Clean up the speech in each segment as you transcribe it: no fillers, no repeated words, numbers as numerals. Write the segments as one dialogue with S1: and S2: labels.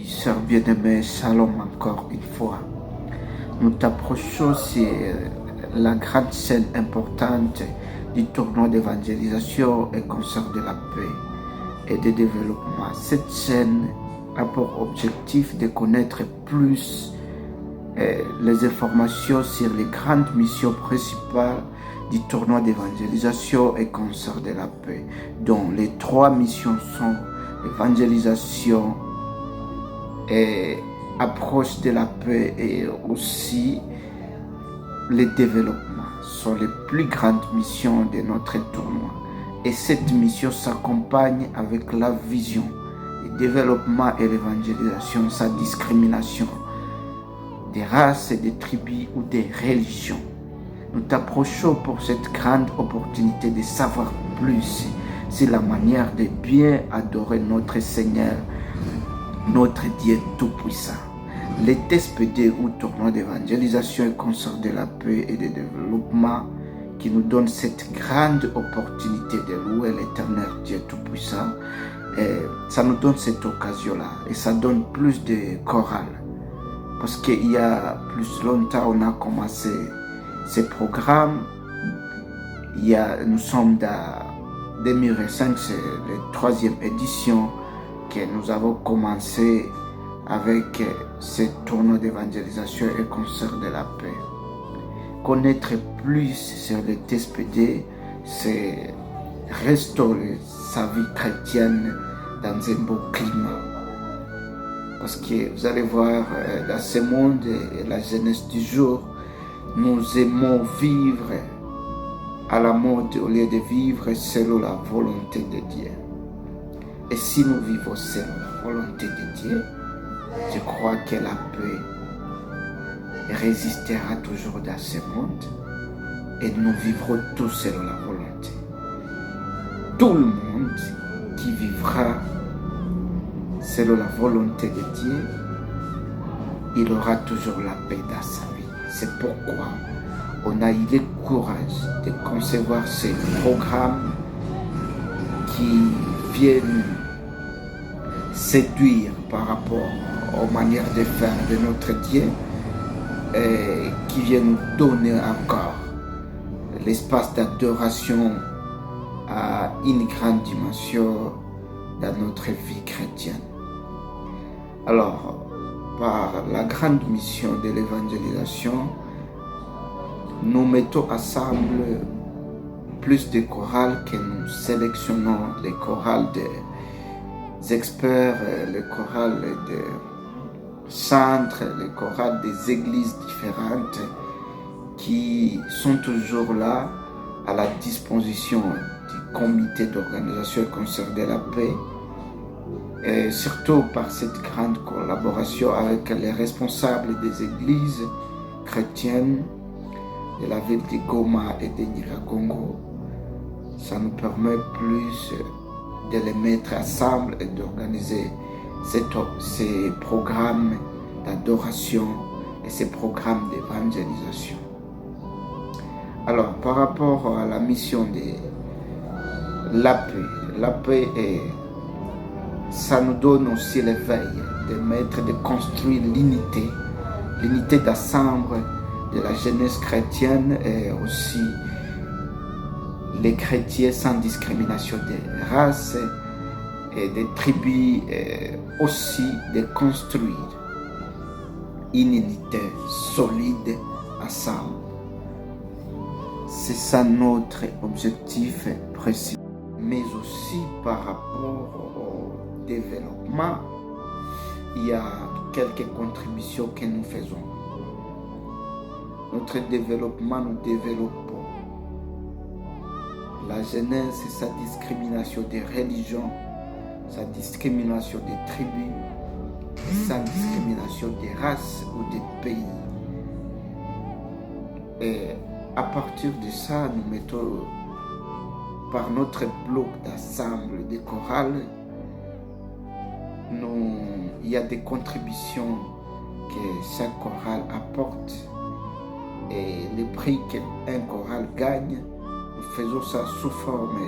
S1: Sœur bien-aimée, shalom encore une fois. Nous t'approchons sur la grande scène importante du tournoi d'évangélisation et concert de la paix et de développement. Cette scène a pour objectif de connaître plus les informations sur les grandes missions principales du tournoi d'évangélisation et concert de la paix, dont les trois missions sont l'évangélisation et approche de la paix et aussi le développement sont les plus grandes missions de notre tournoi. Et cette mission s'accompagne avec la vision, le développement et l'évangélisation sans discrimination des races, des tribus ou des religions. Nous t'approchons pour cette grande opportunité de savoir plus sur la manière de bien adorer notre Seigneur, notre Dieu Tout-Puissant. Les TSPD ou tournoi d'évangélisation et concert de la paix et de développement qui nous donne cette grande opportunité de louer l'éternel Dieu Tout-Puissant. Ça nous donne cette occasion-là et ça donne plus de chorale. Parce qu'il y a plus longtemps, on a commencé ce programme. Nous sommes dans 2005, c'est la 3e édition que nous avons commencé avec ce tournoi d'évangélisation et concert de la paix. Connaître plus sur le TSPD, c'est restaurer sa vie chrétienne dans un beau climat. Parce que vous allez voir, dans ce monde et la jeunesse du jour, nous aimons vivre à la mode au lieu de vivre selon la volonté de Dieu. Et si nous vivons selon la volonté de Dieu, je crois que la paix résistera toujours dans ce monde et nous vivrons tous selon la volonté. Tout le monde qui vivra selon la volonté de Dieu, il aura toujours la paix dans sa vie. C'est pourquoi on a eu le courage de concevoir ces programmes qui viennent séduire par rapport aux manières de faire de notre Dieu et qui viennent nous donner encore l'espace d'adoration à une grande dimension dans notre vie chrétienne. Alors, par la grande mission de l'évangélisation, nous mettons ensemble plus de chorales que nous sélectionnons, les chorales des experts, les chorales des centres, les chorales des églises différentes qui sont toujours là à la disposition du comité d'organisation et concert de la paix, et surtout par cette grande collaboration avec les responsables des églises chrétiennes de la ville de Goma et de Nyiragongo. Ça nous permet plus de les mettre ensemble et d'organiser ces programmes d'adoration et ces programmes d'évangélisation. Alors, par rapport à la mission de la paix ça nous donne aussi l'éveil de construire l'unité d'ensemble de la jeunesse chrétienne et aussi les chrétiens sans discrimination des races et des tribus, et aussi de construire une unité solide ensemble. C'est ça notre objectif précis. Mais aussi par rapport au développement, il y a quelques contributions que nous faisons. Notre développement, nous développons la jeunesse et sa discrimination des religions, sa discrimination des tribus, sa discrimination des races ou des pays. Et à partir de ça, nous mettons par notre bloc d'ensemble de chorales, il y a des contributions que chaque chorale apporte et le prix qu'un choral gagne, nous faisons ça sous forme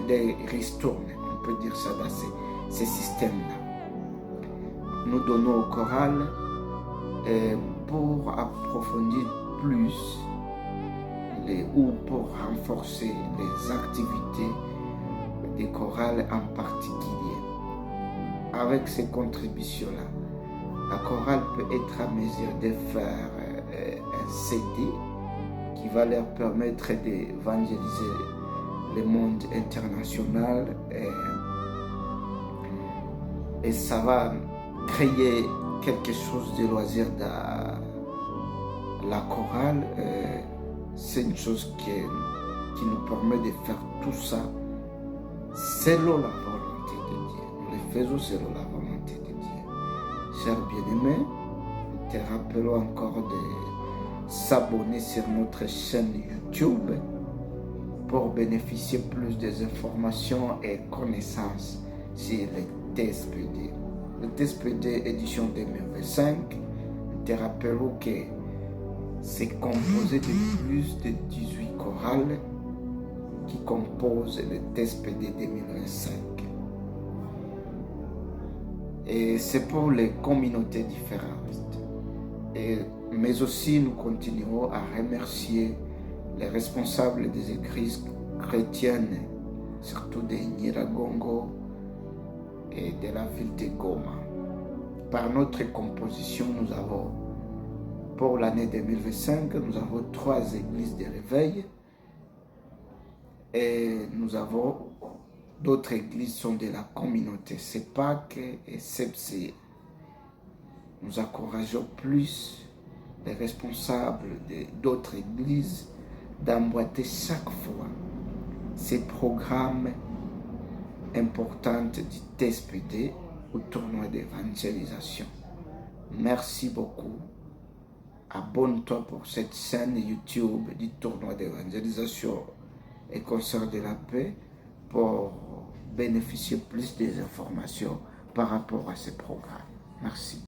S1: de ristournes, on peut dire ça dans ces systèmes-là. nous donnons au choral pour approfondir plus ou pour renforcer les activités des chorales en particulier. Avec ces contributions-là, la chorale peut être à mesure de faire un CD qui va leur permettre d'évangéliser le monde international et ça va créer quelque chose de loisir dans la chorale. C'est une chose qui nous permet de faire tout ça selon la volonté de Dieu. Nous le faisons selon la volonté de Dieu. Chers bien-aimés, nous te rappelons encore de s'abonner sur notre chaîne YouTube pour bénéficier plus des informations et connaissances sur le TSPD. Le TSPD édition 2025, nous te rappelons que c'est composé de plus de 18 chorales qui composent le TSPD 2025. Et c'est pour les communautés différentes. Mais aussi, nous continuerons à remercier les responsables des églises chrétiennes, surtout de Nyiragongo et de la ville de Goma. Par notre composition, nous avons, pour l'année 2025, nous avons 3 églises de réveil et nous avons d'autres églises sont de la communauté CEPAC et CEPC. Nous encourageons plus les responsables d'autres églises d'emboîter chaque fois ces programmes importants du TSPD au tournoi d'évangélisation. Merci beaucoup. Abonne-toi pour cette chaîne YouTube du tournoi d'évangélisation et concert de la paix pour bénéficier plus des informations par rapport à ces programmes. Merci.